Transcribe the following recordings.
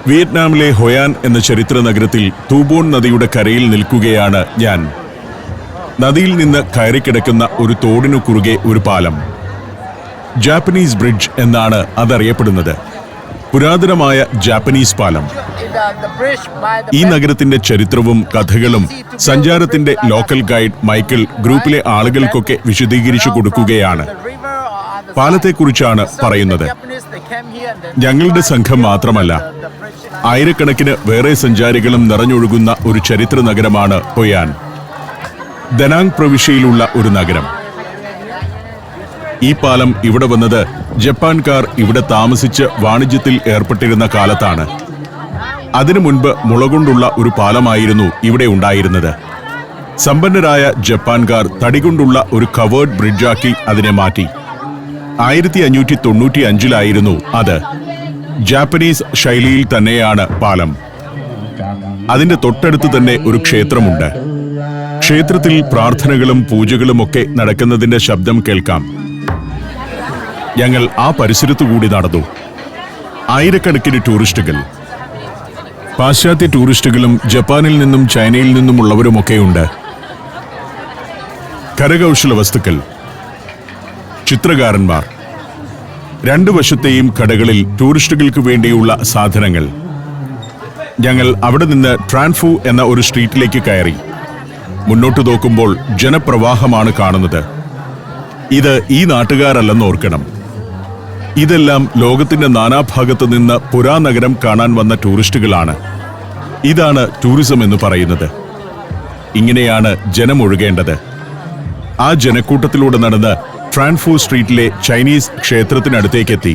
വിയറ്റ്നാമിലെ ഹൊയാൻ എന്ന ചരിത്ര നഗരത്തിൽ തൂബോൺ നദിയുടെ കരയിൽ നിൽക്കുകയാണ് ഞാൻ. നദിയിൽ നിന്ന് കയറിക്കിടക്കുന്ന ഒരു തോടിനു കുറുകെ ഒരു പാലം. ജാപ്പനീസ് ബ്രിഡ്ജ് എന്നാണ് അതറിയപ്പെടുന്നത്. പുരാതനമായ ജാപ്പനീസ് പാലം. ഈ നഗരത്തിന്റെ ചരിത്രവും കഥകളും സഞ്ചാരത്തിന്റെ ലോക്കൽ ഗൈഡ് മൈക്കിൾ ഗ്രൂപ്പിലെ ആളുകൾക്കൊക്കെ വിശദീകരിച്ചു കൊടുക്കുകയാണ്. പാലത്തെക്കുറിച്ചാണ് പറയുന്നത്. ഞങ്ങളുടെ സംഘം മാത്രമല്ല, ആയിരക്കണക്കിന് വേറെ സഞ്ചാരികളും നിറഞ്ഞൊഴുകുന്ന ഒരു ചരിത്ര നഗരമാണ് ഹൊയാൻ. ദനാങ് പ്രവിശ്യയിലുള്ള ഒരു നഗരം. ഈ പാലം ഇവിടെ വന്നത് ജപ്പാൻകാർ ഇവിടെ താമസിച്ച് വാണിജ്യത്തിൽ ഏർപ്പെട്ടിരുന്ന കാലത്താണ്. അതിനു മുൻപ് മുളകൊണ്ടുള്ള ഒരു പാലമായിരുന്നു ഇവിടെ ഉണ്ടായിരുന്നത്. സമ്പന്നരായ ജപ്പാൻകാർ തടികൊണ്ടുള്ള ഒരു കവേർഡ് ബ്രിഡ്ജാക്കി അതിനെ മാറ്റി. 1595 അത്. ജാപ്പനീസ് ശൈലിയിൽ തന്നെയാണ് പാലം. അതിന്റെ തൊട്ടടുത്ത് തന്നെ ഒരു ക്ഷേത്രമുണ്ട്. ക്ഷേത്രത്തിൽ പ്രാർത്ഥനകളും പൂജകളും ഒക്കെ നടക്കുന്നതിന്റെ ശബ്ദം കേൾക്കാം. ഞങ്ങൾ ആ പരിസരത്തുകൂടി നടന്നു. ആയിരക്കണക്കിന് ടൂറിസ്റ്റുകൾ, പാശ്ചാത്യ ടൂറിസ്റ്റുകളും ജപ്പാനിൽ നിന്നും ചൈനയിൽ നിന്നുമുള്ളവരുമൊക്കെയുണ്ട്. കരകൗശല വസ്തുക്കൾ, ചിത്രകാരന്മാർ. രണ്ടു വശത്തെയും കടകളിൽ ടൂറിസ്റ്റുകൾക്ക് വേണ്ടിയുള്ള സാധനങ്ങൾ. ഞങ്ങൾ അവിടെ നിന്ന് ട്രാൻഫു എന്ന ഒരു സ്ട്രീറ്റിലേക്ക് കയറി. മുന്നോട്ട് നോക്കുമ്പോൾ ജനപ്രവാഹമാണ് കാണുന്നത്. ഇത് ഈ നാട്ടുകാരല്ലെന്ന് ഓർക്കണം. ഇതെല്ലാം ലോകത്തിന്റെ നാനാഭാഗത്തു നിന്ന് പുരാനഗരം കാണാൻ വന്ന ടൂറിസ്റ്റുകളാണ്. ഇതാണ് ടൂറിസം എന്ന് പറയുന്നത്. ഇങ്ങനെയാണ് ജനമൊഴുകേണ്ടത്. ആ ജനക്കൂട്ടത്തിലൂടെ നടന്ന് ട്രാൻഫു സ്ട്രീറ്റിലെ ചൈനീസ് ക്ഷേത്രത്തിനടുത്തേക്കെത്തി.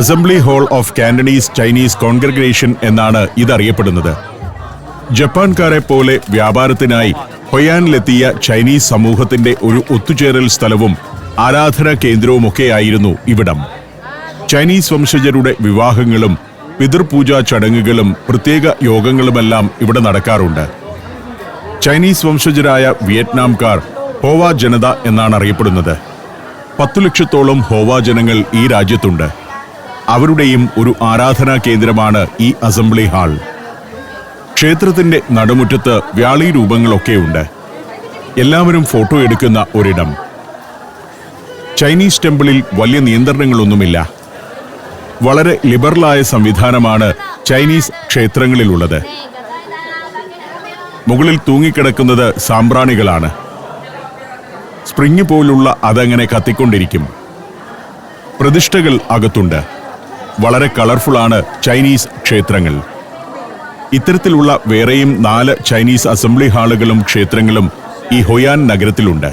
Assembly hall of Cantonese Chinese congregation എന്നാണ് ഇതറിയപ്പെടുന്നത്. ജപ്പാൻകാരെ പോലെ വ്യാപാരത്തിനായി ഹൊയാനിലെത്തിയ ചൈനീസ് സമൂഹത്തിന്റെ ഒരു ഒത്തുചേരൽ സ്ഥലവും ആരാധനാ കേന്ദ്രവുമൊക്കെയായിരുന്നു ഇവിടം. ചൈനീസ് വംശജരുടെ വിവാഹങ്ങളും പിതൃപൂജാ ചടങ്ങുകളും പ്രത്യേക യോഗങ്ങളുമെല്ലാം ഇവിടെ നടക്കാറുണ്ട്. ചൈനീസ് വംശജരായ വിയറ്റ്നാംകാർ ഹോവ ജനത എന്നാണ് അറിയപ്പെടുന്നത്. 10 ലക്ഷത്തോളം ഹോവ ജനങ്ങൾ ഈ രാജ്യത്തുണ്ട്. അവരുടെയും ഒരു ആരാധനാ കേന്ദ്രമാണ് ഈ അസംബ്ലി ഹാൾ. ക്ഷേത്രത്തിന്റെ നടുമുറ്റത്ത് വ്യാളി രൂപങ്ങളൊക്കെയുണ്ട്. എല്ലാവരും ഫോട്ടോ എടുക്കുന്ന ഒരിടം. ചൈനീസ് ടെമ്പിളിൽ വലിയ നിയന്ത്രണങ്ങളൊന്നുമില്ല. വളരെ ലിബറലായ സംവിധാനമാണ് ചൈനീസ് ക്ഷേത്രങ്ങളിലുള്ളത്. മുകളിൽ തൂങ്ങിക്കിടക്കുന്നത് സാമ്പ്രാണികളാണ്. സ്പ്രിങ് പോലുള്ള അതങ്ങനെ കത്തിക്കൊണ്ടിരിക്കും. പ്രതിഷ്ഠകൾ അകത്തുണ്ട്. വളരെ കളർഫുള്ളാണ് ചൈനീസ് ക്ഷേത്രങ്ങൾ. ഇത്തരത്തിലുള്ള വേറെയും 4 ചൈനീസ് അസംബ്ലി ഹാളുകളും ക്ഷേത്രങ്ങളും ഈ ഹൊയാൻ നഗരത്തിലുണ്ട്.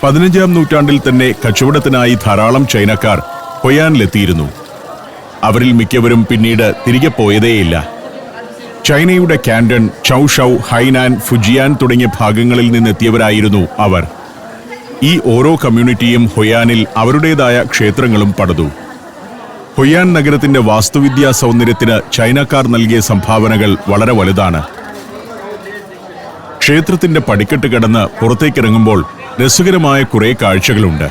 15-ാം നൂറ്റാണ്ടിൽ തന്നെ കച്ചവടത്തിനായി ധാരാളം ചൈനക്കാർ ഹൊയാനിലെത്തിയിരുന്നു. അവരിൽ മിക്കവരും പിന്നീട് തിരികെ പോയതേയില്ല. ചൈനയുടെ കാൻഡൺ, ചൗഷൌ, ഹൈനാൻ, ഫുജിയാൻ തുടങ്ങിയ ഭാഗങ്ങളിൽ നിന്നെത്തിയവരായിരുന്നു അവർ. ഈ ഓരോ കമ്മ്യൂണിറ്റിയും ഹൊയാനിൽ അവരുടേതായ ക്ഷേത്രങ്ങളും പണിതു. ഹൊയാൻ നഗരത്തിന്റെ വാസ്തുവിദ്യാ സൗന്ദര്യത്തിന് ചൈനക്കാർ നൽകിയ സംഭാവനകൾ വളരെ വലുതാണ്. ക്ഷേത്രത്തിന്റെ പടിക്കെട്ട് കടന്ന് പുറത്തേക്കിറങ്ങുമ്പോൾ രസകരമായ കുറെ കാഴ്ചകളുണ്ട്.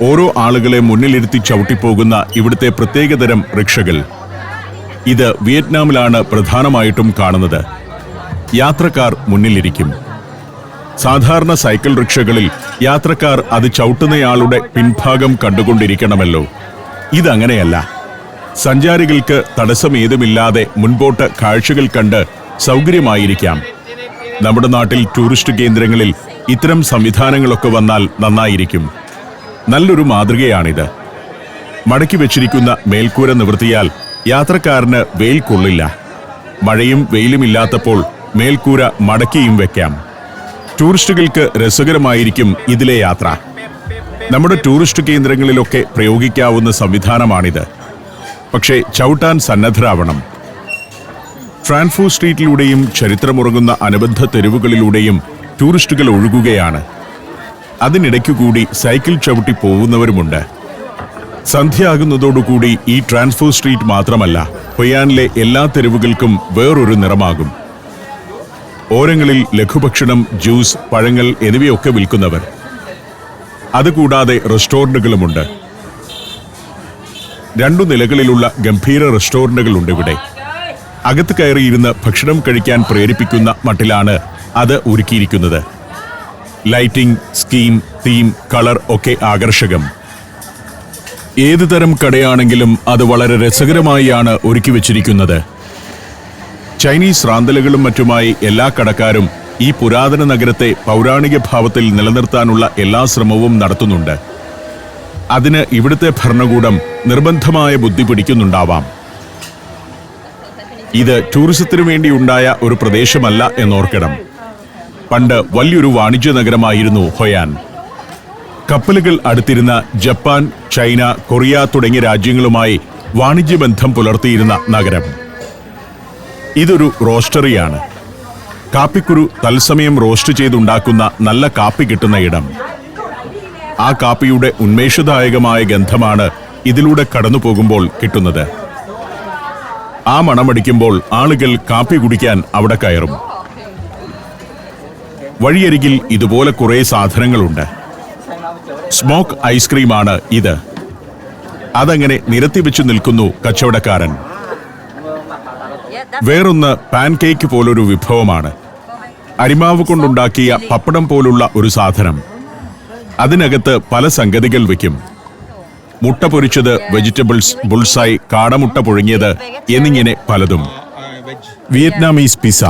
ഓരോ ആളുകളെ മുന്നിലിരുത്തി ചവിട്ടിപ്പോകുന്ന ഇവിടുത്തെ പ്രത്യേകതരം റിക്ഷകൾ. ഇത് വിയറ്റ്നാമിലാണ് പ്രധാനമായിട്ടും കാണുന്നത്. യാത്രക്കാർ മുന്നിലിരിക്കും. സാധാരണ സൈക്കിൾ റിക്ഷകളിൽ യാത്രക്കാർ അത് ചവിട്ടുന്നയാളുടെ പിൻഭാഗം കണ്ടുകൊണ്ടിരിക്കണമല്ലോ. ഇതങ്ങനെയല്ല. സഞ്ചാരികൾക്ക് തടസ്സമേതുമില്ലാതെ മുൻപോട്ട് കാഴ്ചകൾ കണ്ട് സൗകര്യമായിരിക്കാം. നമ്മുടെ നാട്ടിൽ ടൂറിസ്റ്റ് കേന്ദ്രങ്ങളിൽ ഇത്തരം സംവിധാനങ്ങളൊക്കെ വന്നാൽ നന്നായിരിക്കും. നല്ലൊരു മാതൃകയാണിത്. മടക്കി വെച്ചിരിക്കുന്ന മേൽക്കൂര നിവർത്തിയാൽ യാത്രക്കാരന് വെയിൽ കൊള്ളില്ല. മഴയും വെയിലുമില്ലാത്തപ്പോൾ മേൽക്കൂര മടക്കിയും വെക്കാം. ടൂറിസ്റ്റുകൾക്ക് രസകരമായിരിക്കും ഇതിലെ യാത്ര. നമ്മുടെ ടൂറിസ്റ്റ് കേന്ദ്രങ്ങളിലൊക്കെ പ്രയോഗിക്കാവുന്ന സംവിധാനമാണിത്. പക്ഷേ ചവിട്ടാൻ സന്നദ്ധരാവണം. ട്രാൻഫു സ്ട്രീറ്റിലൂടെയും ചരിത്രമുറങ്ങുന്ന അനുബന്ധ തെരുവുകളിലൂടെയും ടൂറിസ്റ്റുകൾ ഒഴുകുകയാണ്. അതിനിടയ്ക്കുകൂടി സൈക്കിൾ ചവിട്ടി പോകുന്നവരുമുണ്ട്. സന്ധ്യയാകുന്നതോടുകൂടി ഈ ട്രാൻഫു സ്ട്രീറ്റ് മാത്രമല്ല, ഹൊയാനിലെ എല്ലാ തെരുവുകൾക്കും വേറൊരു നിറമാകും. ഓരങ്ങളിൽ ലഘുഭക്ഷണം, ജ്യൂസ്, പഴങ്ങൾ എന്നിവയൊക്കെ വിൽക്കുന്നവർ. അതുകൂടാതെ റെസ്റ്റോറന്റുകളുമുണ്ട്. 2 നിലകളിലുള്ള ഗംഭീര റെസ്റ്റോറന്റുകളുണ്ട് ഇവിടെ. അകത്ത് കയറിയിരുന്ന് ഭക്ഷണം കഴിക്കാൻ പ്രേരിപ്പിക്കുന്ന മട്ടിലാണ് അത് ഒരുക്കിയിരിക്കുന്നത്. ലൈറ്റിംഗ്, സ്കീം, തീം, കളർ ഒക്കെ ആകർഷകം. ഏതു തരം കടയാണെങ്കിലും അത് വളരെ രസകരമായാണ് ഒരുക്കി വച്ചിരിക്കുന്നത്. ചൈനീസ് റാന്തലുകളും മറ്റുമായി എല്ലാ കടക്കാരും ഈ പുരാതന നഗരത്തെ പൗരാണിക ഭാവത്തിൽ നിലനിർത്താനുള്ള എല്ലാ ശ്രമവും നടത്തുന്നുണ്ട്. അതിന് ഇവിടുത്തെ ഭരണകൂടം നിർബന്ധമായ ബുദ്ധി പിടിക്കുന്നുണ്ടാവാം. ഇത് ടൂറിസത്തിനു വേണ്ടിയുണ്ടായ ഒരു പ്രദേശമല്ല എന്നോർക്കണം. പണ്ട് വലിയൊരു വാണിജ്യ നഗരമായിരുന്നു ഹൊയാൻ. കപ്പലുകൾ അടുത്തിരുന്ന ജപ്പാൻ, ചൈന, കൊറിയ തുടങ്ങിയ രാജ്യങ്ങളുമായി വാണിജ്യബന്ധം പുലർത്തിയിരുന്ന നഗരം. ഇതൊരു റോസ്റ്ററിയാണ്. കാപ്പിക്കുരു തത്സമയം റോസ്റ്റ് ചെയ്തുണ്ടാക്കുന്ന നല്ല കാപ്പി കിട്ടുന്ന ഇടം. ആ കാപ്പിയുടെ ഉന്മേഷദായകമായ ഗന്ധമാണ് ഇതിലൂടെ കടന്നു പോകുമ്പോൾ കിട്ടുന്നത്. ആ മണമടിക്കുമ്പോൾ ആളുകൾ കാപ്പി കുടിക്കാൻ അവിടെ കയറും. വഴിയരികിൽ ഇതുപോലെ കുറേ സാധനങ്ങളുണ്ട്. സ്മോക്ക് ഐസ്ക്രീമാണ് ഇത്. അതങ്ങനെ നിരത്തിവെച്ച് നിൽക്കുന്നു കച്ചവടക്കാരൻ. വേറൊന്ന് പാൻകേക്ക് പോലൊരു വിഭവമാണ്. അരിമാവ് കൊണ്ടുണ്ടാക്കിയ പപ്പടം പോലുള്ള ഒരു സാധനം. അതിനകത്ത് പല സംഗതികൾ വയ്ക്കും. മുട്ട പൊരിച്ചത്, വെജിറ്റബിൾസ്, ബുൾസായി, കാടമുട്ട പുഴുങ്ങിയത് എന്നിങ്ങനെ പലതും. Vietnamese pizza.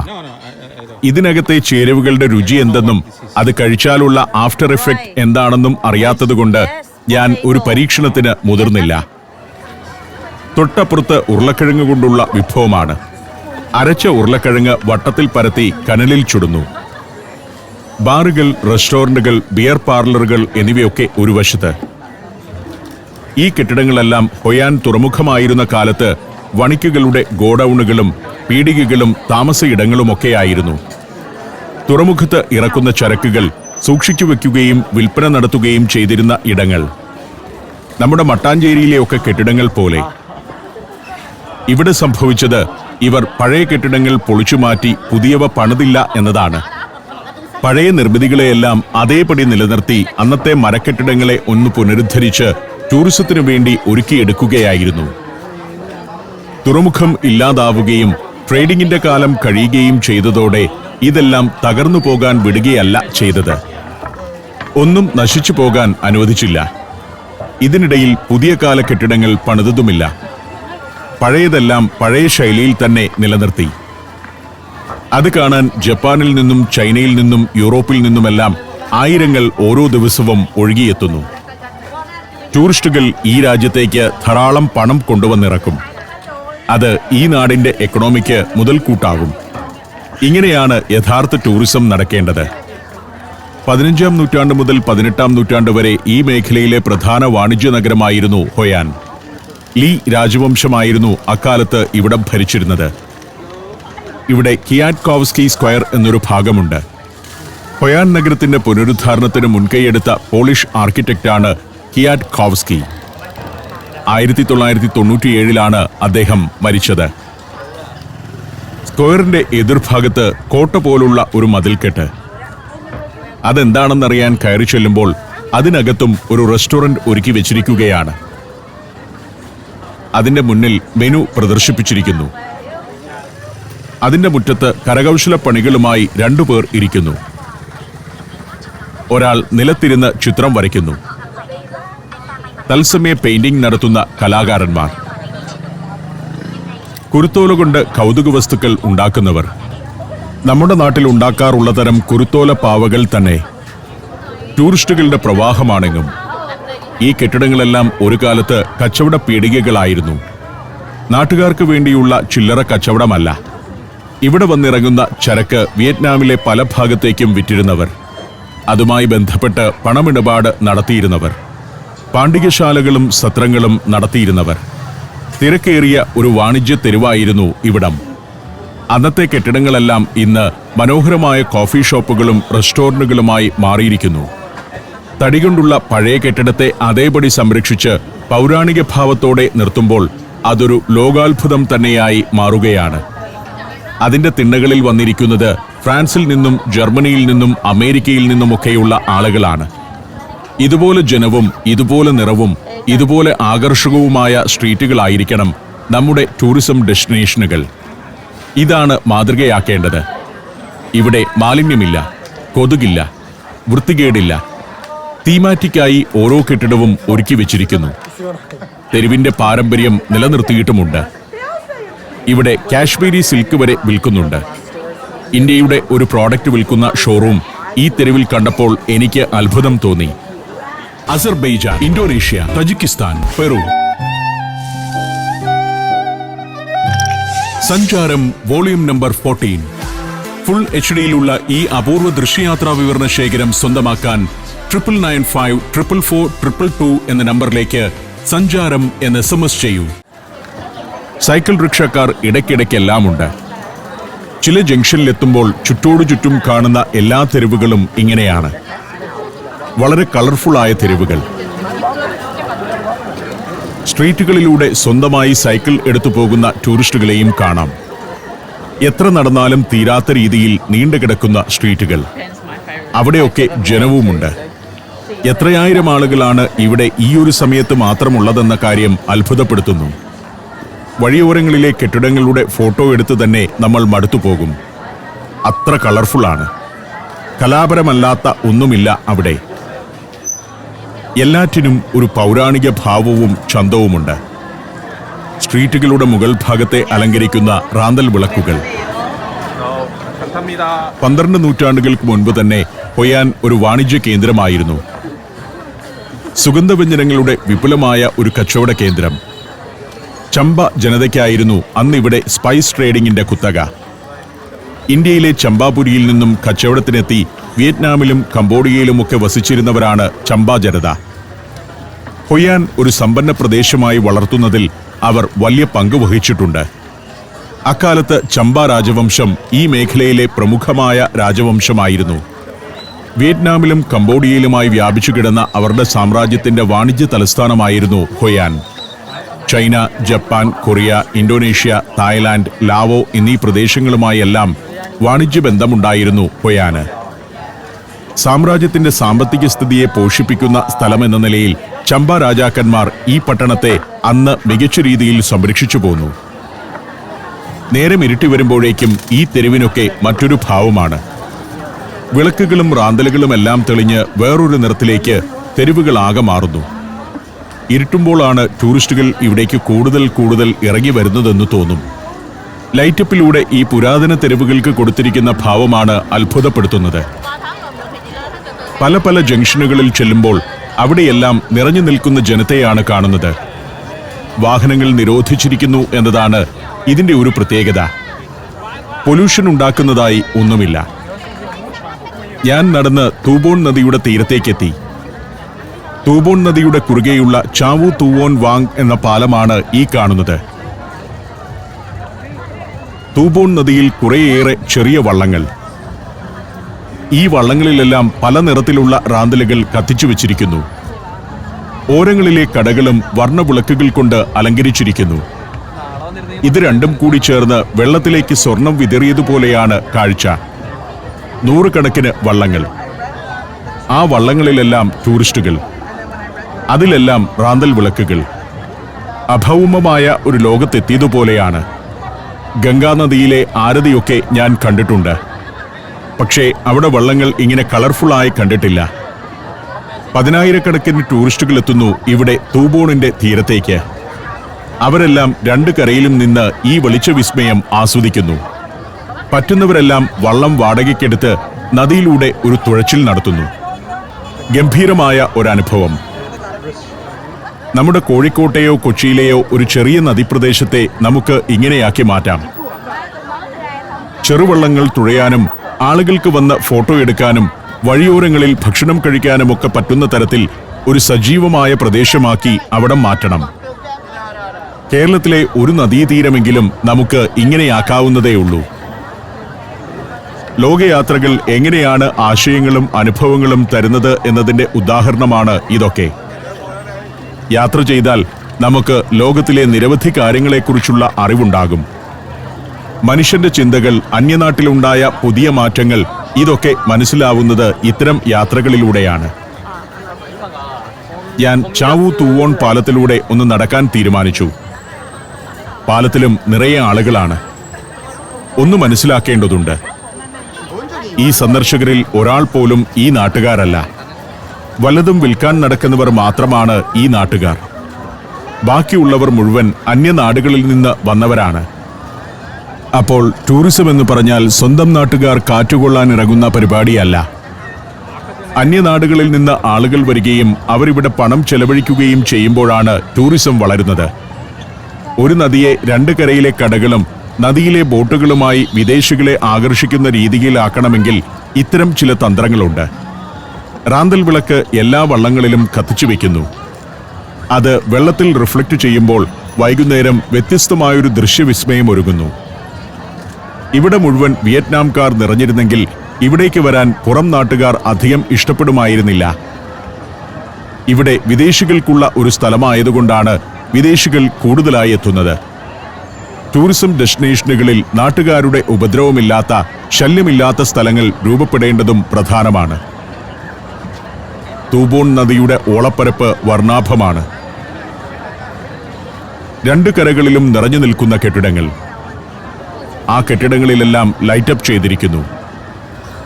ഇതിനകത്തെ ചേരുവകളുടെ രുചി എന്തെന്നും അത് കഴിച്ചാലുള്ള ആഫ്റ്റർ എഫക്റ്റ് എന്താണെന്നും അറിയാത്തതുകൊണ്ട് ഞാൻ ഒരു പരീക്ഷണത്തിന് മുതിർന്നില്ല. തൊട്ടപ്പുറത്ത് ഉരുളക്കിഴങ്ങ് കൊണ്ടുള്ള വിഭവമാണ്. അരച്ച ഉരുളക്കിഴങ്ങ് വട്ടത്തിൽ പരത്തി കനലിൽ ചുടുന്നു. ബാറുകൾ, റെസ്റ്റോറന്റുകൾ, ബിയർ പാർലറുകൾ എന്നിവയൊക്കെ ഒരു വശത്ത്. ഈ കെട്ടിടങ്ങളെല്ലാം ഹൊയാൻ തുറമുഖമായിരുന്ന കാലത്ത് വണിക്കുകളുടെ ഗോഡൌണുകളും പീടികകളും താമസയിടങ്ങളുമൊക്കെയായിരുന്നു. തുറമുഖത്ത് ഇറക്കുന്ന ചരക്കുകൾ സൂക്ഷിച്ചു വെക്കുകയും വിൽപ്പന നടത്തുകയും ചെയ്തിരുന്ന ഇടങ്ങൾ. നമ്മുടെ മട്ടാഞ്ചേരിയിലെയൊക്കെ കെട്ടിടങ്ങൾ പോലെ. ഇവിടെ സംഭവിച്ചത് ഇവർ പഴയ കെട്ടിടങ്ങൾ പൊളിച്ചുമാറ്റി പുതിയവ പണിതില്ല എന്നതാണ്. പഴയ നിർമ്മിതികളെയെല്ലാം അതേപടി നിലനിർത്തി അന്നത്തെ മരക്കെട്ടിടങ്ങളെ ഒന്ന് പുനരുദ്ധരിച്ച് ടൂറിസത്തിനു വേണ്ടി ഒരുക്കിയെടുക്കുകയായിരുന്നു. തുറമുഖം ഇല്ലാതാവുകയും ട്രേഡിംഗിന്റെ കാലം കഴിയുകയും ചെയ്തതോടെ ഇതെല്ലാം തകർന്നു പോകാൻ വിടുകയല്ല ചെയ്തത്. ഒന്നും നശിച്ചു പോകാൻ അനുവദിച്ചില്ല. ഇതിനിടയിൽ പുതിയ കാല കെട്ടിടങ്ങൾ പണിതതുമില്ല. പഴയതെല്ലാം പഴയ ശൈലിയിൽ തന്നെ നിലനിർത്തി. അത് കാണാൻ ജപ്പാനിൽ നിന്നും ചൈനയിൽ നിന്നും യൂറോപ്പിൽ നിന്നുമെല്ലാം ആയിരങ്ങൾ ഓരോ ദിവസവും ഒഴുകിയെത്തുന്നു. ടൂറിസ്റ്റുകൾ ഈ രാജ്യത്തേക്ക് ധാരാളം പണം കൊണ്ടുവന്നിറക്കും. അത് ഈ നാടിന്റെ എക്കണോമിക്ക് മുതൽക്കൂട്ടാകും. ഇങ്ങനെയാണ് യഥാർത്ഥ ടൂറിസം നടക്കേണ്ടത്. 15-ാം നൂറ്റാണ്ട് മുതൽ 18-ാം നൂറ്റാണ്ട് വരെ ഈ മേഖലയിലെ പ്രധാന വാണിജ്യ നഗരമായിരുന്നു ഹൊയാൻ. ലീ രാജവംശമായിരുന്നു അക്കാലത്ത് ഇവിടം ഭരിച്ചിരുന്നത്. ഇവിടെ കിയാറ്റ്കോവ്സ്കി സ്ക്വയർ എന്നൊരു ഭാഗമുണ്ട്. ഹൊയാൻ നഗരത്തിന്റെ പുനരുദ്ധാരണത്തിന് മുൻകൈയെടുത്ത പോളിഷ് ആർക്കിടെക്റ്റാണ് കിയാറ്റ്കോവ്സ്കി. 1997 അദ്ദേഹം മരിച്ചത്. സ്ക്വയറിന്റെ എതിർഭാഗത്ത് കോട്ട പോലുള്ള ഒരു മതിൽക്കെട്ട്. അതെന്താണെന്നറിയാൻ കയറി ചെല്ലുമ്പോൾ അതിനകത്തും ഒരു റെസ്റ്റോറന്റ് ഒരുക്കി വെച്ചിരിക്കുകയാണ്. അതിന്റെ മുന്നിൽ മെനു പ്രദർശിപ്പിച്ചിരിക്കുന്നു. അതിന്റെ മുറ്റത്ത് കരകൗശല പണികളുമായി 2 പേർ ഇരിക്കുന്നു. ഒരാൾ നിലത്തിരുന്ന് ചിത്രം വരയ്ക്കുന്നു. തത്സമയ പെയിന്റിംഗ് നടത്തുന്ന കലാകാരന്മാർ. കുരുത്തോല കൊണ്ട് കൗതുക വസ്തുക്കൾ ഉണ്ടാക്കുന്നവർ. നമ്മുടെ നാട്ടിൽ ഉണ്ടാക്കാറുള്ള തരം കുരുത്തോല പാവകൾ തന്നെ. ടൂറിസ്റ്റുകളുടെ പ്രവാഹമാണെങ്കും. ഈ കെട്ടിടങ്ങളെല്ലാം ഒരു കാലത്ത് കച്ചവട പീടികകളായിരുന്നു. നാട്ടുകാർക്ക് വേണ്ടിയുള്ള ചില്ലറ കച്ചവടമല്ല. ഇവിടെ വന്നിറങ്ങുന്ന ചരക്ക് വിയറ്റ്നാമിലെ പല ഭാഗത്തേക്കും വിറ്റിരുന്നവർ, അതുമായി ബന്ധപ്പെട്ട് പണമിടപാട് നടത്തിയിരുന്നവർ, പാണ്ഡികശാലകളും സത്രങ്ങളും നടത്തിയിരുന്നവർ. തിരക്കേറിയ ഒരു വാണിജ്യ തെരുവായിരുന്നു ഇവിടം. അന്നത്തെ കെട്ടിടങ്ങളെല്ലാം ഇന്ന് മനോഹരമായ കോഫി ഷോപ്പുകളും റെസ്റ്റോറന്റുകളുമായി മാറിയിരിക്കുന്നു. തടികൊണ്ടുള്ള പഴയ കെട്ടിടത്തെ അതേപടി സംരക്ഷിച്ച് പൗരാണിക ഭാവത്തോടെ നിർത്തുമ്പോൾ അതൊരു ലോകാത്ഭുതം തന്നെയായി മാറുകയാണ്. അതിന്റെ തിണ്ണകളിൽ വന്നിരിക്കുന്നത് ഫ്രാൻസിൽ നിന്നും ജർമ്മനിയിൽ നിന്നും അമേരിക്കയിൽ നിന്നുമൊക്കെയുള്ള ആളുകളാണ്. ഇതുപോലെ ജനവും ഇതുപോലെ നിറവും ഇതുപോലെ ആകർഷകവുമായ സ്ട്രീറ്റുകളായിരിക്കണം നമ്മുടെ ടൂറിസം ഡെസ്റ്റിനേഷനുകൾ. ഇതാണ് മാതൃകയാക്കേണ്ടത്. ഇവിടെ മാലിന്യമില്ല, കൊതുകില്ല, വൃത്തികേടില്ല. തീമാറ്റിക്കായി ഓരോ കെട്ടിടവും ഒരുക്കി വെച്ചിരിക്കുന്നു. തെരുവിന്റെ പാരമ്പര്യം നിലനിർത്തിയിട്ടുമുണ്ട്. ഇവിടെ കാശ്മീരി സിൽക്ക് വരെ വിൽക്കുന്നുണ്ട്. ഇന്ത്യയുടെ ഒരു പ്രോഡക്റ്റ് വിൽക്കുന്ന ഷോറൂം ഈ തെരുവിൽ കണ്ടപ്പോൾ എനിക്ക് അത്ഭുതം തോന്നി. Azerbaijan, Indonesia, Tajikistan, Peru. സഞ്ചാരം വോളിയം നമ്പർ 14. ഫുൾ HD-യിലുള്ള ഈ അപൂർവ ദൃശ്യയാത്രാ വിവരണ ശേഖരം സ്വന്തമാക്കാൻ 99544422 എന്ന നമ്പറിലേക്ക് സഞ്ചാരം എന്ന് SMS ചെയ്യൂ. സൈക്കിൾ റിക്ഷക്കാർ ഇടയ്ക്കിടയ്ക്കെല്ലാം ഉണ്ട്. ചില ജംഗ്ഷനിലെത്തുമ്പോൾ ചുറ്റോടു ചുറ്റും കാണുന്ന എല്ലാ തെരുവുകളും ഇങ്ങനെയാണ്. വളരെ കളർഫുള്ളായ തെരുവുകൾ. സ്ട്രീറ്റുകളിലൂടെ സ്വന്തമായി സൈക്കിൾ എടുത്തു പോകുന്ന ടൂറിസ്റ്റുകളെയും കാണാം. എത്ര നടന്നാലും തീരാത്ത രീതിയിൽ നീണ്ടുകിടക്കുന്ന സ്ട്രീറ്റുകൾ. അവിടെയൊക്കെ ജനവുമുണ്ട്. എത്രയായിരം ആളുകളാണ് ഇവിടെ ഈ ഒരു സമയത്ത് മാത്രമുള്ളതെന്ന കാര്യം അത്ഭുതപ്പെടുത്തുന്നു. വഴിയോരങ്ങളിലെ കെട്ടിടങ്ങളുടെ ഫോട്ടോ എടുത്ത് തന്നെ നമ്മൾ മടുത്തുപോകും. അത്ര കളർഫുള്ളാണ്. കലാപരമല്ലാത്ത ഒന്നുമില്ല അവിടെ. എല്ലാറ്റിനും ഒരു പൗരാണിക ഭാവവും ചന്തവുമുണ്ട്. സ്ട്രീറ്റുകളുടെ മുകൾ ഭാഗത്തെ അലങ്കരിക്കുന്ന റാന്തൽ വിളക്കുകൾ. 12 നൂറ്റാണ്ടുകൾക്ക് മുൻപ് തന്നെ ഹൊയാൻ ഒരു വാണിജ്യ കേന്ദ്രമായിരുന്നു. സുഗന്ധവ്യഞ്ജനങ്ങളുടെ വിപുലമായ ഒരു കച്ചവട കേന്ദ്രം. ചമ്പ ജനതയ്ക്കായിരുന്നു അന്നിവിടെ സ്പൈസ് ട്രേഡിംഗിന്റെ കുത്തക. ഇന്ത്യയിലെ ചമ്പാപുരിയിൽ നിന്നും കച്ചവടത്തിനെത്തി വിയറ്റ്നാമിലും കംബോഡിയയിലുമൊക്കെ വസിച്ചിരുന്നവരാണ് ചമ്പ ജനത. ഹൊയാൻ ഒരു സമ്പന്ന പ്രദേശമായി വളർത്തുന്നതിൽ അവർ വലിയ പങ്ക് വഹിച്ചിട്ടുണ്ട്. അക്കാലത്ത് ചമ്പ രാജവംശം ഈ മേഖലയിലെ പ്രമുഖമായ രാജവംശമായിരുന്നു. വിയറ്റ്നാമിലും കംബോഡിയയിലുമായി വ്യാപിച്ചു കിടന്ന അവരുടെ സാമ്രാജ്യത്തിന്റെ വാണിജ്യ തലസ്ഥാനമായിരുന്നു Hoi An. China, Japan, Korea, Indonesia, Thailand, Lao എന്നീ പ്രദേശങ്ങളുമായെല്ലാം വാണിജ്യ ബന്ധമുണ്ടായിരുന്നു ഹൊയാന്. സാമ്രാജ്യത്തിന്റെ സാമ്പത്തിക സ്ഥിതിയെ പോഷിപ്പിക്കുന്ന സ്ഥലമെന്ന നിലയിൽ ചമ്പ രാജാക്കന്മാർ ഈ പട്ടണത്തെ അന്ന് മികച്ച രീതിയിൽ സംരക്ഷിച്ചു പോന്നു. നേരം ഇരുട്ടി വരുമ്പോഴേക്കും ഈ തെരുവിനൊക്കെ മറ്റൊരു ഭാവമാണ്. വിളക്കുകളും റാന്തലുകളുമെല്ലാം തെളിഞ്ഞ് വേറൊരു നിറത്തിലേക്ക് തെരുവുകളാകെ മാറുന്നു. ഇരുട്ടുമ്പോഴാണ് ടൂറിസ്റ്റുകൾ ഇവിടേക്ക് കൂടുതൽ ഇറങ്ങി വരുന്നതെന്ന് തോന്നും. ലൈറ്റപ്പിലൂടെ ഈ പുരാതന തെരുവുകൾക്ക് കൊടുത്തിരിക്കുന്ന ഭാവമാണ് അത്ഭുതപ്പെടുത്തുന്നത്. പല ജംഗ്ഷനുകളിൽ ചെല്ലുമ്പോൾ അവിടെയെല്ലാം നിറഞ്ഞു നിൽക്കുന്ന ജനത്തെയാണ് കാണുന്നത്. വാഹനങ്ങൾ നിരോധിച്ചിരിക്കുന്നു എന്നതാണ് ഇതിന്റെ ഒരു പ്രത്യേകത. പൊല്യൂഷൻ ഉണ്ടാക്കുന്നതായി ഒന്നുമില്ല. ഞാൻ നടന്ന് തൂബോൺ നദിയുടെ തീരത്തേക്കെത്തി. തൂബോൺ നദിയുടെ കുറുകെയുള്ള ചാവു തൂവോൻ വാങ് എന്ന പാലമാണ് ഈ കാണുന്നത്. തൂബോൺ നദിയിൽ കുറേയേറെ ചെറിയ വള്ളങ്ങൾ. ഈ വള്ളങ്ങളിലെല്ലാം പല നിറത്തിലുള്ള റാന്തലുകൾ കത്തിച്ചു വെച്ചിരിക്കുന്നു. ഓരങ്ങളിലെ കടകളും വർണ്ണവിളക്കുകൾ കൊണ്ട് അലങ്കരിച്ചിരിക്കുന്നു. ഇത് രണ്ടും കൂടി ചേർന്ന് വെള്ളത്തിലേക്ക് സ്വർണം വിതറിയതുപോലെയാണ് കാഴ്ച. 100 കണക്കിന് വള്ളങ്ങൾ. ആ വള്ളങ്ങളിലെല്ലാം ടൂറിസ്റ്റുകൾ. അതിലെല്ലാം റാന്തൽ വിളക്കുകൾ. അഭൗമമായ ഒരു ലോകത്തെത്തിയതുപോലെയാണ്. ഗംഗാനദിയിലെ ആരതിയൊക്കെ ഞാൻ കണ്ടിട്ടുണ്ട്. പക്ഷേ അവിടെ വള്ളങ്ങൾ ഇങ്ങനെ കളർഫുള്ളായി കണ്ടിട്ടില്ല. 10,000-കണക്കിന് ടൂറിസ്റ്റുകൾ എത്തുന്നു ഇവിടെ തൂബോണിന്റെ തീരത്തേക്ക്. അവരെല്ലാം 2 കരയിലും നിന്ന് ഈ വെളിച്ചവിസ്മയം ആസ്വദിക്കുന്നു. പറ്റുന്നവരെല്ലാം വള്ളം വാടകയ്ക്കെടുത്ത് നദിയിലൂടെ ഒരു തുഴച്ചിൽ നടത്തുന്നു. ഗംഭീരമായ ഒരനുഭവം. നമ്മുടെ കോഴിക്കോട്ടെയോ കൊച്ചിയിലെയോ ഒരു ചെറിയ നദീപ്രദേശത്തെ നമുക്ക് ഇങ്ങനെയാക്കി മാറ്റാം. ചെറുവള്ളങ്ങൾ തുഴയാനും ആളുകൾക്ക് വന്ന് ഫോട്ടോ എടുക്കാനും വഴിയോരങ്ങളിൽ ഭക്ഷണം കഴിക്കാനുമൊക്കെ പറ്റുന്ന തരത്തിൽ ഒരു സജീവമായ പ്രദേശമാക്കി അവിടം മാറ്റണം. കേരളത്തിലെ ഒരു നദീതീരമെങ്കിലും നമുക്ക് ഇങ്ങനെയാക്കാവുന്നതേയുള്ളൂ. ലോകയാത്രകൾ എങ്ങനെയാണ് ആശയങ്ങളും അനുഭവങ്ങളും തരുന്നത് എന്നതിന്റെ ഉദാഹരണമാണ് ഇതൊക്കെ. യാത്ര ചെയ്താൽ നമുക്ക് ലോകത്തിലെ നിരവധി കാര്യങ്ങളെക്കുറിച്ചുള്ള അറിവുണ്ടാകും. മനുഷ്യന്റെ ചിന്തകൾ, അന്യനാട്ടിലുണ്ടായ പുതിയ മാറ്റങ്ങൾ, ഇതൊക്കെ മനസ്സിലാവുന്നത് ഇത്തരം യാത്രകളിലൂടെയാണ്. ഞാൻ ചാവു തൂവോൺ പാലത്തിലൂടെ ഒന്ന് നടക്കാൻ തീരുമാനിച്ചു. പാലത്തിലും നിറയെ ആളുകളാണ്. ഒന്ന് മനസ്സിലാക്കേണ്ടതുണ്ട്, ഈ സന്ദർശകരിൽ ഒരാൾ പോലും ഈ നാട്ടുകാരല്ല. വല്ലതും വിൽക്കാൻ നടക്കുന്നവർ മാത്രമാണ് ഈ നാട്ടുകാർ. ബാക്കിയുള്ളവർ മുഴുവൻ അന്യനാടുകളിൽ നിന്ന് വന്നവരാണ്. അപ്പോൾ ടൂറിസം എന്ന് പറഞ്ഞാൽ സ്വന്തം നാട്ടുകാർ കാറ്റുകൊള്ളാൻ ഇറങ്ങുന്ന പരിപാടിയല്ല. അന്യനാടുകളിൽ നിന്ന് ആളുകൾ വരികയും അവരിവിടെ പണം ചെലവഴിക്കുകയും ചെയ്യുമ്പോഴാണ് ടൂറിസം വളരുന്നത്. ഒരു നദിയെ രണ്ട് കരയിലെ കടകളും നദിയിലെ ബോട്ടുകളുമായി വിദേശികളെ ആകർഷിക്കുന്ന രീതിയിലാക്കണമെങ്കിൽ ഇത്തരം ചില തന്ത്രങ്ങളുണ്ട്. റാന്തൽ വിളക്ക് എല്ലാ വള്ളങ്ങളിലും കത്തിച്ചു വെക്കുന്നു. അത് വെള്ളത്തിൽ റിഫ്ലക്റ്റ് ചെയ്യുമ്പോൾ വൈകുന്നേരം വ്യത്യസ്തമായൊരു ദൃശ്യവിസ്മയം ഒരുങ്ങുന്നു. ഇവിടെ മുഴുവൻ വിയറ്റ്നാംകാർ നിറഞ്ഞിരുന്നെങ്കിൽ ഇവിടേക്ക് വരാൻ പുറം നാട്ടുകാർ അധികം ഇഷ്ടപ്പെടുമായിരുന്നില്ല. ഇവിടെ വിദേശികൾക്കുള്ള ഒരു സ്ഥലമായതുകൊണ്ടാണ് വിദേശികൾ കൂടുതലായി എത്തുന്നത്. ടൂറിസം ഡെസ്റ്റിനേഷനുകളിൽ നാട്ടുകാരുടെ ഉപദ്രവമില്ലാത്ത, ശല്യമില്ലാത്ത സ്ഥലങ്ങൾ രൂപപ്പെടേണ്ടതും പ്രധാനമാണ്. തൂബോൺ നദിയുടെ ഓളപ്പരപ്പ് വർണ്ണാഭമാണ്. രണ്ട് കരകളിലും നിറഞ്ഞു നിൽക്കുന്ന കെട്ടിടങ്ങൾ. ആ കെട്ടിടങ്ങളിലെല്ലാം ലൈറ്റപ്പ് ചെയ്തിരിക്കുന്നു.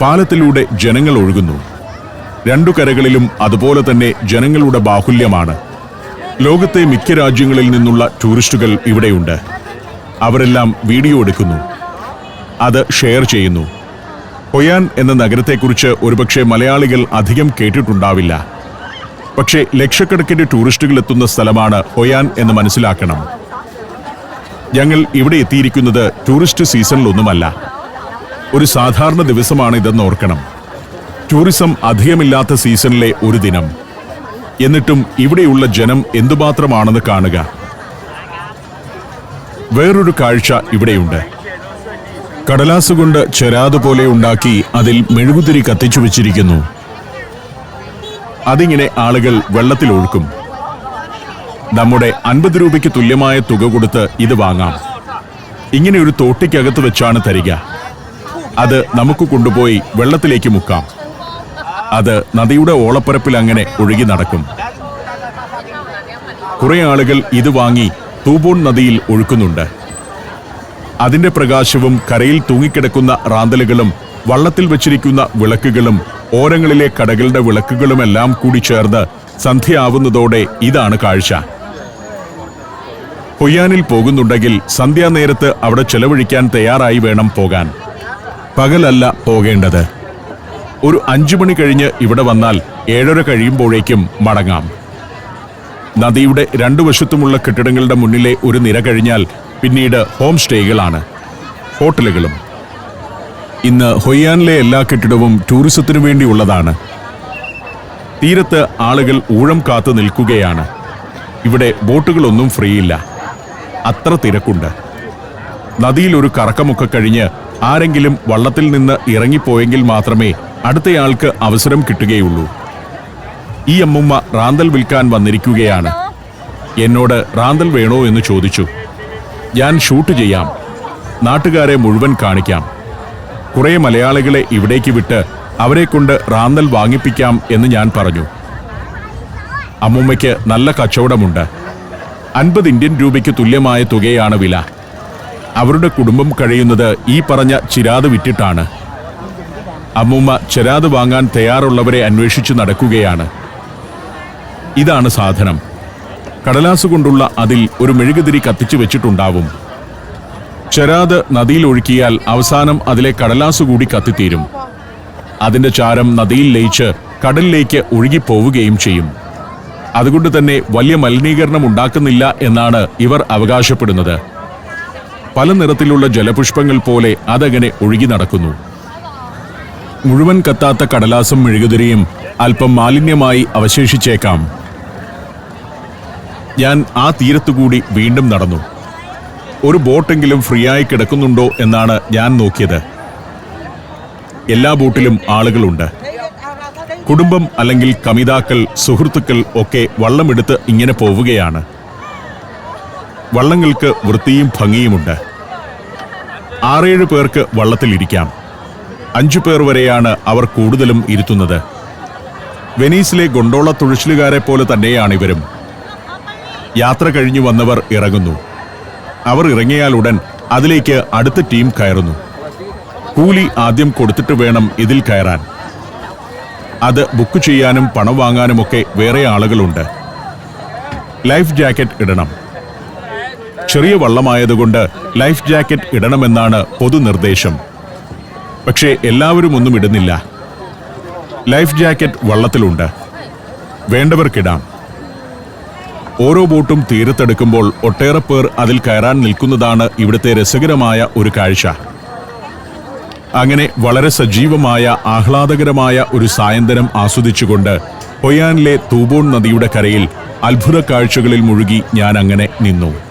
പാലത്തിലൂടെ ജനങ്ങൾ ഒഴുകുന്നു. രണ്ടു കരകളിലും അതുപോലെ തന്നെ ജനങ്ങളുടെ ബാഹുല്യമാണ്. ലോകത്തെ മിക്ക രാജ്യങ്ങളിൽ നിന്നുള്ള ടൂറിസ്റ്റുകൾ ഇവിടെയുണ്ട്. അവരെല്ലാം വീഡിയോ എടുക്കുന്നു, അത് ഷെയർ ചെയ്യുന്നു. ഹൊയാൻ എന്ന നഗരത്തെക്കുറിച്ച് ഒരുപക്ഷെ മലയാളികൾ അധികം കേട്ടിട്ടുണ്ടാവില്ല. പക്ഷേ ലക്ഷക്കണക്കിന് ടൂറിസ്റ്റുകൾ എത്തുന്ന സ്ഥലമാണ് ഹൊയാൻ എന്ന് മനസ്സിലാക്കണം. ഞങ്ങൾ ഇവിടെ എത്തിയിരിക്കുന്നത് ടൂറിസ്റ്റ് സീസണിലൊന്നുമല്ല. ഒരു സാധാരണ ദിവസമാണിതെന്ന് ഓർക്കണം. ടൂറിസം അധികമില്ലാത്ത സീസണിലെ ഒരു ദിനം. എന്നിട്ടും ഇവിടെയുള്ള ജനം എന്തുമാത്രമാണെന്ന് കാണുക. വേറൊരു കാഴ്ച ഇവിടെയുണ്ട്. കടലാസ് കൊണ്ട് ചെരാത് പോലെ ഉണ്ടാക്കി അതിൽ മെഴുകുതിരി കത്തിച്ചു വെച്ചിരിക്കുന്നു. അതിങ്ങനെ ആളുകൾ വെള്ളത്തിൽ ഒഴുക്കും. നമ്മുടെ 50 രൂപയ്ക്ക് തുല്യമായ തുക കൊടുത്ത് ഇത് വാങ്ങാം. ഇങ്ങനെ ഒരു തോട്ടിക്കകത്ത് വെച്ചാണ് തരിക. അത് നമുക്ക് കൊണ്ടുപോയി വെള്ളത്തിലേക്ക് മുക്കാം. അത് നദിയുടെ ഓളപ്പരപ്പിൽ അങ്ങനെ ഒഴുകി നടക്കും. കുറെ ആളുകൾ ഇത് വാങ്ങി തൂബോൺ നദിയിൽ ഒഴുക്കുന്നുണ്ട്. അതിന്റെ പ്രകാശവും കരയിൽ തൂങ്ങിക്കിടക്കുന്ന റാന്തലുകളും വള്ളത്തിൽ വച്ചിരിക്കുന്ന വിളക്കുകളും ഓരങ്ങളിലെ കടകളുടെ വിളക്കുകളുമെല്ലാം കൂടി ചേർന്ന് സന്ധ്യയാവുന്നതോടെ ഇതാണ് കാഴ്ച. ഹൊയാനിൽ പോകുന്നുണ്ടെങ്കിൽ സന്ധ്യാനേരത്ത് അവിടെ ചെലവഴിക്കാൻ തയ്യാറായി വേണം പോകാൻ. പകലല്ല പോകേണ്ടത്. ഒരു 5 മണി കഴിഞ്ഞ് ഇവിടെ വന്നാൽ 7:30 കഴിയുമ്പോഴേക്കും മടങ്ങാം. നദിയുടെ രണ്ടു വശത്തുമുള്ള കെട്ടിടങ്ങളുടെ മുന്നിലെ ഒരു നിര കഴിഞ്ഞാൽ പിന്നീട് ഹോം സ്റ്റേകളാണ്, ഹോട്ടലുകളും. ഇന്ന് ഹൊയാനിലെ എല്ലാ കെട്ടിടവും ടൂറിസത്തിനു വേണ്ടിയുള്ളതാണ്. തീരത്ത് ആളുകൾ ഊഴം കാത്തു നിൽക്കുകയാണ്. ഇവിടെ ബോട്ടുകളൊന്നും ഫ്രീയില്ല, അത്ര തിരക്കുണ്ട്. നദിയിൽ ഒരു കറക്കമൊക്കെ കഴിഞ്ഞ് ആരെങ്കിലും വള്ളത്തിൽ നിന്ന് ഇറങ്ങിപ്പോയെങ്കിൽ മാത്രമേ അടുത്തയാൾക്ക് അവസരം കിട്ടുകയുള്ളൂ. ഈ അമ്മുമ്മ റാന്തൽ വിൽക്കാൻ വന്നിരിക്കുകയാണ്. എന്നോട് റാന്തൽ വേണോ എന്ന് ചോദിച്ചു. ഞാൻ ഷൂട്ട് ചെയ്യാം, നാട്ടുകാരെ മുഴുവൻ കാണിക്കാം. കുറെ മലയാളികളെ ഇവിടേക്ക് വിട്ട് അവരെ കൊണ്ട് റാന്തൽ വാങ്ങിപ്പിക്കാം എന്ന് ഞാൻ പറഞ്ഞു. അമ്മുമ്മയ്ക്ക് നല്ല കച്ചവടമുണ്ട്. 50 ഇന്ത്യൻ രൂപയ്ക്ക് തുല്യമായ തുകയാണ് വില. അവരുടെ കുടുംബം കഴിയുന്നത് ഈ പറഞ്ഞ ചിരാത് വിറ്റിട്ടാണ്. അമ്മുമ്മ ചിരാത് വാങ്ങാൻ തയ്യാറുള്ളവരെ അന്വേഷിച്ച് നടക്കുകയാണ്. ഇതാണ് സാധനം. കടലാസ് കൊണ്ടുള്ള അതിൽ ഒരു മെഴുകുതിരി കത്തിച്ചു വെച്ചിട്ടുണ്ടാവും. ചിരാത് നദിയിൽ ഒഴുക്കിയാൽ അവസാനം അതിലെ കടലാസ് കൂടി കത്തിത്തീരും. അതിന്റെ ചാരം നദിയിൽ ലയിച്ച് കടലിലേക്ക് ഒഴുകിപ്പോവുകയും ചെയ്യും. അതുകൊണ്ട് തന്നെ വലിയ മലിനീകരണം ഉണ്ടാക്കുന്നില്ല എന്നാണ് ഇവർ അവകാശപ്പെടുന്നത്. പല നിറത്തിലുള്ള ജലപുഷ്പങ്ങൾ പോലെ അതങ്ങനെ ഒഴുകി നടക്കുന്നു. മുഴുവൻ കത്താത്ത കടലാസും മെഴുകുതിരിയും അല്പം മാലിന്യമായി അവശേഷിച്ചേക്കാം. ഞാൻ ആ തീരത്തുകൂടി വീണ്ടും നടന്നു. ഒരു ബോട്ടെങ്കിലും ഫ്രീ ആയി കിടക്കുന്നുണ്ടോ എന്നാണ് ഞാൻ നോക്കിയത്. എല്ലാ ബോട്ടിലും ആളുകളുണ്ട്. കുടുംബം അല്ലെങ്കിൽ കമിതാക്കൾ, സുഹൃത്തുക്കൾ ഒക്കെ വള്ളമെടുത്ത് ഇങ്ങനെ പോവുകയാണ്. വള്ളങ്ങൾക്ക് വൃത്തിയും ഭംഗിയുമുണ്ട്. 6-7 പേർക്ക് വള്ളത്തിലിരിക്കാം. 5 പേർ വരെയാണ് അവർ കൂടുതലും ഇരുത്തുന്നത്. വെനീസിലെ ഗൊണ്ടോള തുഴച്ചിലുകാരെ പോലെ തന്നെയാണിവരും. യാത്ര കഴിഞ്ഞു വന്നവർ ഇറങ്ങുന്നു. അവർ ഇറങ്ങിയാലുടൻ അതിലേക്ക് അടുത്ത ടീം കയറുന്നു. കൂലി ആദ്യം കൊടുത്തിട്ട് വേണം ഇതിൽ കയറാൻ. അത് ബുക്ക് ചെയ്യാനും പണം വാങ്ങാനുമൊക്കെ വേറെ ആളുകളുണ്ട്. ലൈഫ് ജാക്കറ്റ് ഇടണം. ചെറിയ വള്ളമായതുകൊണ്ട് ലൈഫ് ജാക്കറ്റ് ഇടണമെന്നാണ് പൊതുനിർദ്ദേശം. പക്ഷേ എല്ലാവരും ഒന്നും ഇടുന്നില്ല. ലൈഫ് ജാക്കറ്റ് വള്ളത്തിലുണ്ട്. വേണ്ടവർക്കിടാം. ഓരോ ബോട്ടും തീരത്തെടുക്കുമ്പോൾ ഒട്ടേറെ പേർ അതിൽ കയറാൻ നിൽക്കുന്നതാണ് ഇവിടുത്തെ രസകരമായ ഒരു കാഴ്ച. അങ്ങനെ വളരെ സജീവമായ ആഹ്ലാദകരമായ ഒരു സായന്തനം ആസ്വദിച്ചുകൊണ്ട് ഹൊയാനിലെ തൂബോൺ നദിയുടെ കരയിൽ അത്ഭുത കാഴ്ചകളിൽ മുഴുകി ഞാൻ അങ്ങനെ നിന്നു.